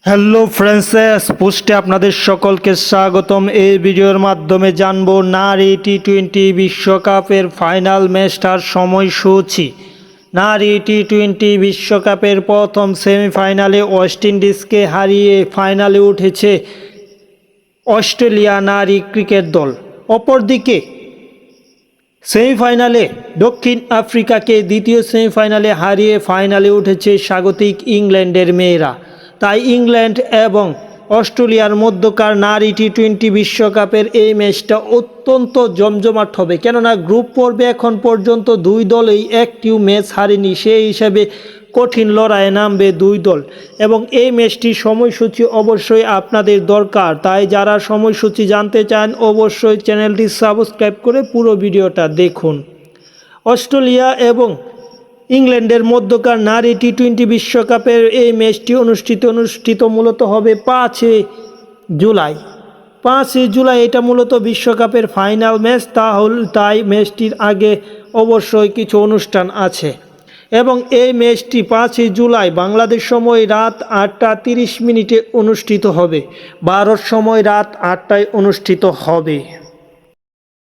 Hello friends, পোস্টে আপনাদের সকলকে স্বাগতম। এই ভিডিওর মাধ্যমে জানবো নারী টি-20 বিশ্বকাপের ফাইনাল ম্যাচটার সময়সূচি। নারী টি-20 বিশ্বকাপের প্রথম সেমিফাইনালে ওয়েস্ট ইন্ডিজকে হারিয়ে ফাইনালে উঠেছে অস্ট্রেলিয়া নারী ক্রিকেট দল। অপরদিকে সেমিফাইনালে দক্ষিণ আফ্রিকাকে দ্বিতীয় সেমিফাইনালে হারিয়ে ফাইনালে উঠেছে স্বাগতিক ইংল্যান্ডের মেয়েরা। তাই ইংল্যান্ড এবং অস্ট্রেলিয়ার মধ্যকার নারী টি-20 বিশ্বকাপের এই ম্যাচটা অত্যন্ত জমজমাট হবে, কেননা গ্রুপ পর্বে এখন পর্যন্ত দুই দলই একটিও ম্যাচ হারেনি। সেই হিসাবে কঠিন লড়াইয়ে নামবে দুই দল এবং এই ম্যাচটির সময়সূচি অবশ্যই আপনাদের দরকার। তাই যারা সময়সূচি জানতে চান অবশ্যই চ্যানেলটি সাবস্ক্রাইব করে পুরো ভিডিওটা দেখুন। অস্ট্রেলিয়া এবং ইংল্যান্ডের মধ্যকার নারী টি-20 বিশ্বকাপের এই ম্যাচটি অনুষ্ঠিত মূলত হবে 5 জুলাই। 5 জুলাই এটা মূলত বিশ্বকাপের ফাইনাল ম্যাচ। তাই ম্যাচটির আগে অবশ্যই কিছু অনুষ্ঠান আছে এবং এই ম্যাচটি 5 জুলাই বাংলাদেশ সময় রাত 8টা 30 মিনিটে অনুষ্ঠিত হবে, ভারত সময় রাত 8টায় অনুষ্ঠিত হবে।